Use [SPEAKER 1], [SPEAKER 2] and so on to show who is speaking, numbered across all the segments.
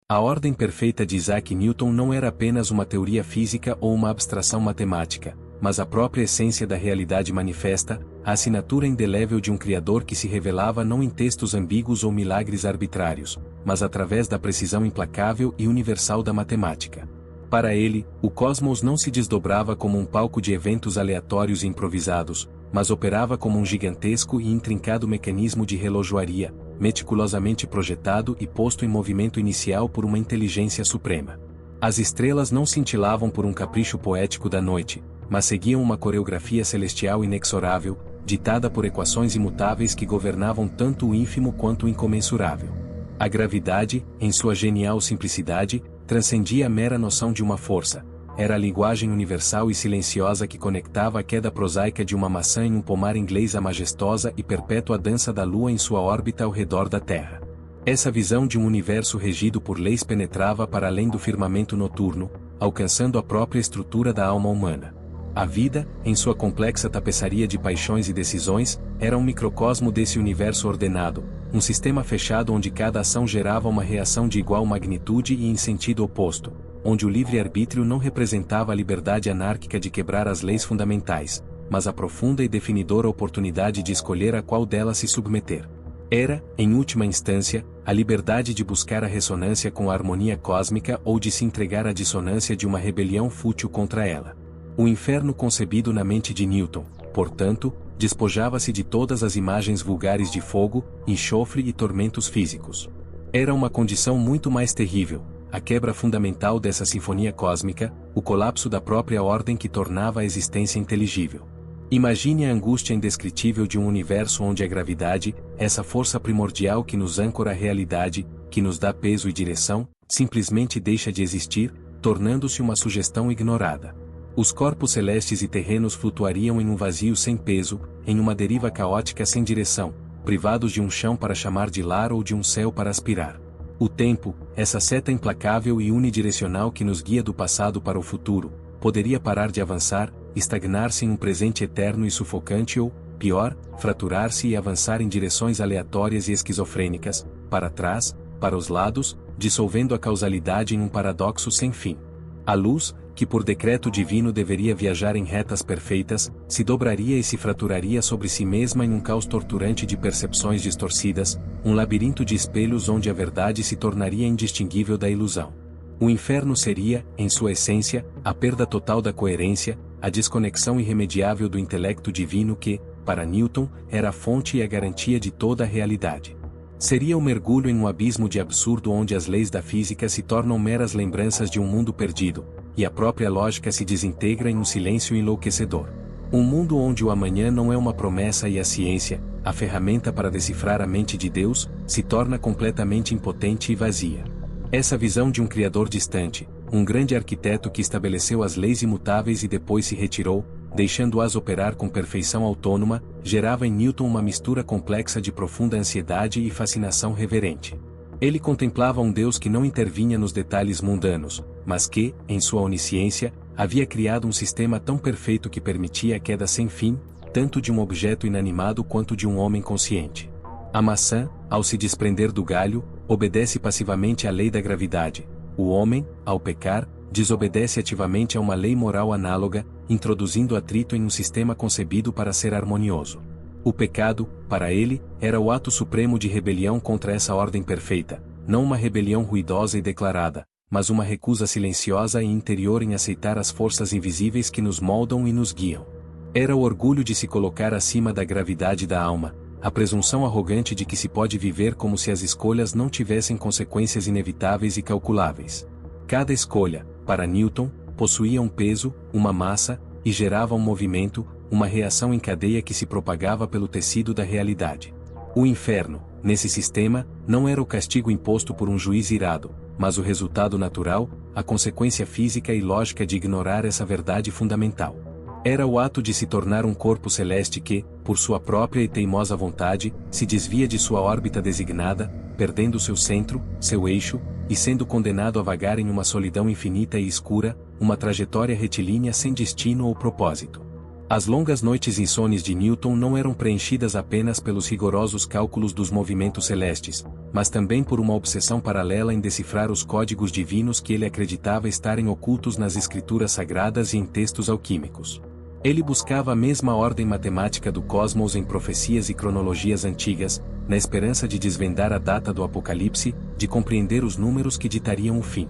[SPEAKER 1] A ordem perfeita de Isaac Newton não era apenas uma teoria física ou uma abstração matemática, mas a própria essência da realidade manifesta, a assinatura indelével de um Criador que se revelava não em textos ambíguos ou milagres arbitrários, mas através da precisão implacável e universal da matemática. Para ele, o cosmos não se desdobrava como um palco de eventos aleatórios e improvisados, mas operava como um gigantesco e intrincado mecanismo de relojoaria, meticulosamente projetado e posto em movimento inicial por uma inteligência suprema. As estrelas não cintilavam por um capricho poético da noite, mas seguiam uma coreografia celestial inexorável, ditada por equações imutáveis que governavam tanto o ínfimo quanto o incomensurável. A gravidade, em sua genial simplicidade, transcendia a mera noção de uma força. Era a linguagem universal e silenciosa que conectava a queda prosaica de uma maçã em um pomar inglês à majestosa e perpétua dança da Lua em sua órbita ao redor da Terra. Essa visão de um universo regido por leis penetrava para além do firmamento noturno, alcançando a própria estrutura da alma humana. A vida, em sua complexa tapeçaria de paixões e decisões, era um microcosmo desse universo ordenado, um sistema fechado onde cada ação gerava uma reação de igual magnitude e em sentido oposto, onde o livre-arbítrio não representava a liberdade anárquica de quebrar as leis fundamentais, mas a profunda e definidora oportunidade de escolher a qual delas se submeter. Era, em última instância, a liberdade de buscar a ressonância com a harmonia cósmica ou de se entregar à dissonância de uma rebelião fútil contra ela. O inferno concebido na mente de Newton, portanto, despojava-se de todas as imagens vulgares de fogo, enxofre e tormentos físicos. Era uma condição muito mais terrível, a quebra fundamental dessa sinfonia cósmica, o colapso da própria ordem que tornava a existência inteligível. Imagine a angústia indescritível de um universo onde a gravidade, essa força primordial que nos ancora à realidade, que nos dá peso e direção, simplesmente deixa de existir, tornando-se uma sugestão ignorada. Os corpos celestes e terrenos flutuariam em um vazio sem peso, em uma deriva caótica sem direção, privados de um chão para chamar de lar ou de um céu para aspirar. O tempo, essa seta implacável e unidirecional que nos guia do passado para o futuro, poderia parar de avançar, estagnar-se em um presente eterno e sufocante ou, pior, fraturar-se e avançar em direções aleatórias e esquizofrênicas, para trás, para os lados, dissolvendo a causalidade em um paradoxo sem fim. A luz, que por decreto divino deveria viajar em retas perfeitas, se dobraria e se fraturaria sobre si mesma em um caos torturante de percepções distorcidas, um labirinto de espelhos onde a verdade se tornaria indistinguível da ilusão. O inferno seria, em sua essência, a perda total da coerência, a desconexão irremediável do intelecto divino que, para Newton, era a fonte e a garantia de toda a realidade. Seria o mergulho em um abismo de absurdo onde as leis da física se tornam meras lembranças de um mundo perdido, e a própria lógica se desintegra em um silêncio enlouquecedor. Um mundo onde o amanhã não é uma promessa e a ciência, a ferramenta para decifrar a mente de Deus, se torna completamente impotente e vazia. Essa visão de um Criador distante, um grande arquiteto que estabeleceu as leis imutáveis e depois se retirou, deixando-as operar com perfeição autônoma, gerava em Newton uma mistura complexa de profunda ansiedade e fascinação reverente. Ele contemplava um Deus que não intervinha nos detalhes mundanos, mas que, em sua onisciência, havia criado um sistema tão perfeito que permitia a queda sem fim, tanto de um objeto inanimado quanto de um homem consciente. A maçã, ao se desprender do galho, obedece passivamente à lei da gravidade. O homem, ao pecar, desobedece ativamente a uma lei moral análoga, introduzindo atrito em um sistema concebido para ser harmonioso. O pecado, para ele, era o ato supremo de rebelião contra essa ordem perfeita, não uma rebelião ruidosa e declarada, mas uma recusa silenciosa e interior em aceitar as forças invisíveis que nos moldam e nos guiam. Era o orgulho de se colocar acima da gravidade da alma, a presunção arrogante de que se pode viver como se as escolhas não tivessem consequências inevitáveis e calculáveis. Cada escolha, para Newton, possuía um peso, uma massa, e gerava um movimento, uma reação em cadeia que se propagava pelo tecido da realidade. O inferno, nesse sistema, não era o castigo imposto por um juiz irado, mas o resultado natural, a consequência física e lógica de ignorar essa verdade fundamental. Era o ato de se tornar um corpo celeste que, por sua própria e teimosa vontade, se desvia de sua órbita designada, perdendo seu centro, seu eixo, e sendo condenado a vagar em uma solidão infinita e escura, uma trajetória retilínea sem destino ou propósito. As longas noites insones de Newton não eram preenchidas apenas pelos rigorosos cálculos dos movimentos celestes, mas também por uma obsessão paralela em decifrar os códigos divinos que ele acreditava estarem ocultos nas escrituras sagradas e em textos alquímicos. Ele buscava a mesma ordem matemática do cosmos em profecias e cronologias antigas, na esperança de desvendar a data do Apocalipse, de compreender os números que ditariam o fim.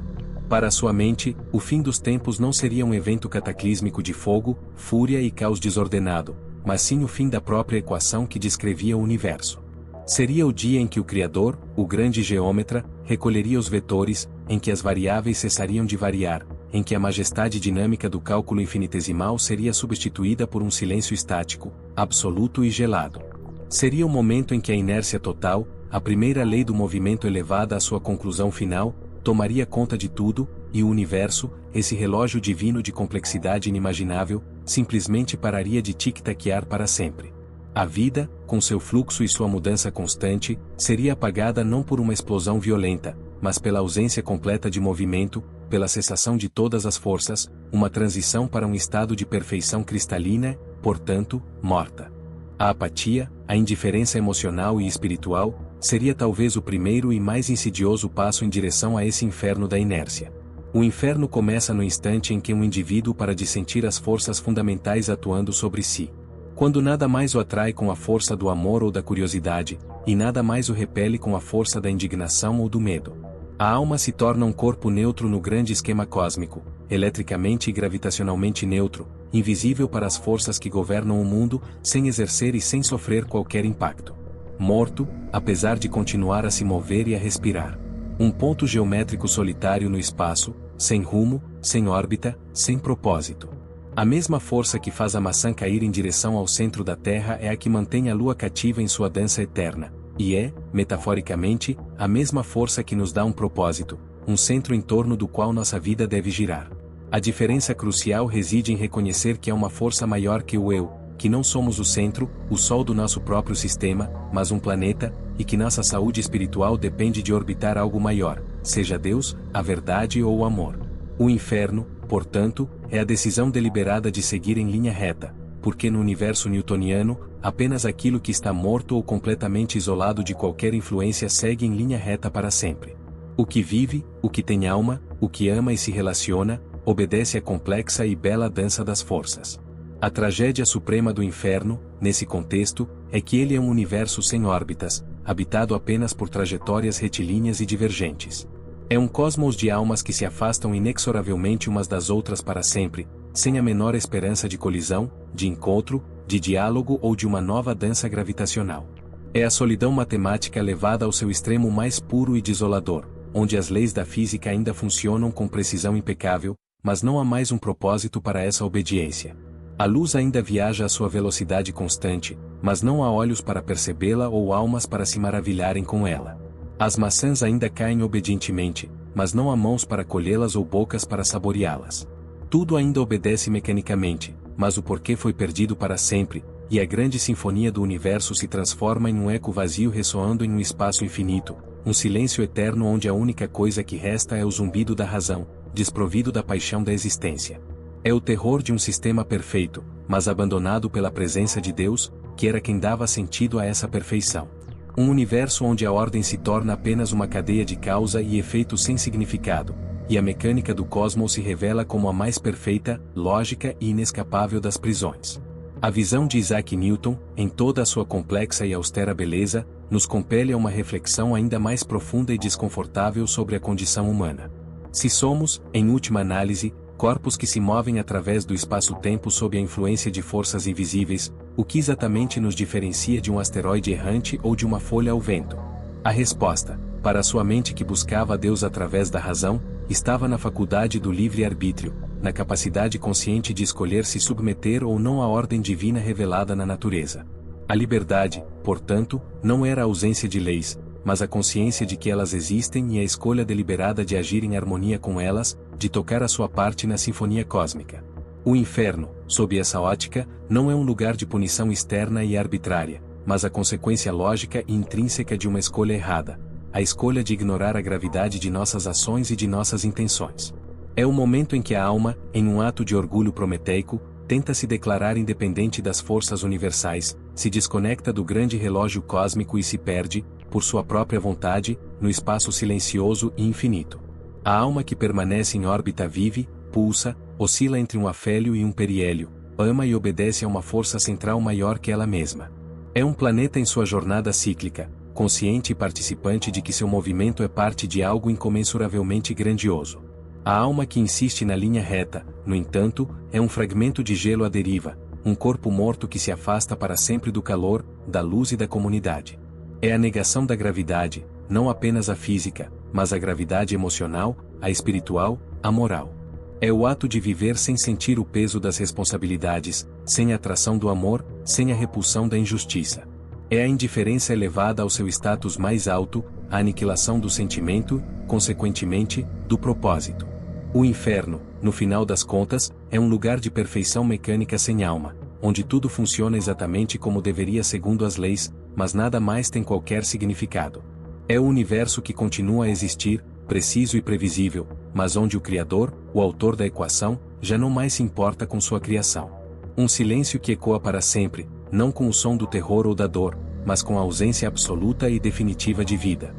[SPEAKER 1] Para sua mente, o fim dos tempos não seria um evento cataclísmico de fogo, fúria e caos desordenado, mas sim o fim da própria equação que descrevia o universo. Seria o dia em que o Criador, o grande geômetra, recolheria os vetores, em que as variáveis cessariam de variar, em que a majestade dinâmica do cálculo infinitesimal seria substituída por um silêncio estático, absoluto e gelado. Seria o momento em que a inércia total, a primeira lei do movimento elevada à sua conclusão final, tomaria conta de tudo, e o universo, esse relógio divino de complexidade inimaginável, simplesmente pararia de tic-taquear para sempre. A vida, com seu fluxo e sua mudança constante, seria apagada não por uma explosão violenta, mas pela ausência completa de movimento, pela cessação de todas as forças, uma transição para um estado de perfeição cristalina, portanto, morta. A apatia, a indiferença emocional e espiritual, seria talvez o primeiro e mais insidioso passo em direção a esse inferno da inércia. O inferno começa no instante em que um indivíduo para de sentir as forças fundamentais atuando sobre si. Quando nada mais o atrai com a força do amor ou da curiosidade, e nada mais o repele com a força da indignação ou do medo. A alma se torna um corpo neutro no grande esquema cósmico, eletricamente e gravitacionalmente neutro, invisível para as forças que governam o mundo, sem exercer e sem sofrer qualquer impacto. Morto, apesar de continuar a se mover e a respirar. Um ponto geométrico solitário no espaço, sem rumo, sem órbita, sem propósito. A mesma força que faz a maçã cair em direção ao centro da Terra é a que mantém a Lua cativa em sua dança eterna, e é, metaforicamente, a mesma força que nos dá um propósito, um centro em torno do qual nossa vida deve girar. A diferença crucial reside em reconhecer que é uma força maior que o eu, que não somos o centro, o Sol do nosso próprio sistema, mas um planeta, e que nossa saúde espiritual depende de orbitar algo maior, seja Deus, a verdade ou o amor. O inferno, portanto, é a decisão deliberada de seguir em linha reta, porque no universo newtoniano, apenas aquilo que está morto ou completamente isolado de qualquer influência segue em linha reta para sempre. O que vive, o que tem alma, o que ama e se relaciona, obedece à complexa e bela dança das forças. A tragédia suprema do inferno, nesse contexto, é que ele é um universo sem órbitas, habitado apenas por trajetórias retilíneas e divergentes. É um cosmos de almas que se afastam inexoravelmente umas das outras para sempre, sem a menor esperança de colisão, de encontro, de diálogo ou de uma nova dança gravitacional. É a solidão matemática levada ao seu extremo mais puro e desolador, onde as leis da física ainda funcionam com precisão impecável, mas não há mais um propósito para essa obediência. A luz ainda viaja à sua velocidade constante, mas não há olhos para percebê-la ou almas para se maravilharem com ela. As maçãs ainda caem obedientemente, mas não há mãos para colhê-las ou bocas para saboreá-las. Tudo ainda obedece mecanicamente, mas o porquê foi perdido para sempre, e a grande sinfonia do universo se transforma em um eco vazio ressoando em um espaço infinito, um silêncio eterno onde a única coisa que resta é o zumbido da razão, desprovido da paixão da existência. É o terror de um sistema perfeito, mas abandonado pela presença de Deus, que era quem dava sentido a essa perfeição. Um universo onde a ordem se torna apenas uma cadeia de causa e efeito sem significado, e a mecânica do cosmos se revela como a mais perfeita, lógica e inescapável das prisões. A visão de Isaac Newton, em toda a sua complexa e austera beleza, nos compele a uma reflexão ainda mais profunda e desconfortável sobre a condição humana. Se somos, em última análise, corpos que se movem através do espaço-tempo sob a influência de forças invisíveis, o que exatamente nos diferencia de um asteroide errante ou de uma folha ao vento? A resposta, para sua mente que buscava a Deus através da razão, estava na faculdade do livre-arbítrio, na capacidade consciente de escolher se submeter ou não à ordem divina revelada na natureza. A liberdade, portanto, não era a ausência de leis, mas a consciência de que elas existem e a escolha deliberada de agir em harmonia com elas, de tocar a sua parte na sinfonia cósmica. O inferno, sob essa ótica, não é um lugar de punição externa e arbitrária, mas a consequência lógica e intrínseca de uma escolha errada, a escolha de ignorar a gravidade de nossas ações e de nossas intenções. É o momento em que a alma, em um ato de orgulho prometeico, tenta se declarar independente das forças universais, se desconecta do grande relógio cósmico e se perde, por sua própria vontade, no espaço silencioso e infinito. A alma que permanece em órbita vive, pulsa, oscila entre um afélio e um periélio, ama e obedece a uma força central maior que ela mesma. É um planeta em sua jornada cíclica, consciente e participante de que seu movimento é parte de algo incomensuravelmente grandioso. A alma que insiste na linha reta, no entanto, é um fragmento de gelo à deriva, um corpo morto que se afasta para sempre do calor, da luz e da comunidade. É a negação da gravidade, não apenas a física, mas a gravidade emocional, a espiritual, a moral. É o ato de viver sem sentir o peso das responsabilidades, sem a atração do amor, sem a repulsão da injustiça. É a indiferença elevada ao seu status mais alto, a aniquilação do sentimento, consequentemente, do propósito. O inferno, no final das contas, é um lugar de perfeição mecânica sem alma, onde tudo funciona exatamente como deveria segundo as leis, mas nada mais tem qualquer significado. É o universo que continua a existir, preciso e previsível, mas onde o Criador, o autor da equação, já não mais se importa com sua criação. Um silêncio que ecoa para sempre, não com o som do terror ou da dor, mas com a ausência absoluta e definitiva de vida.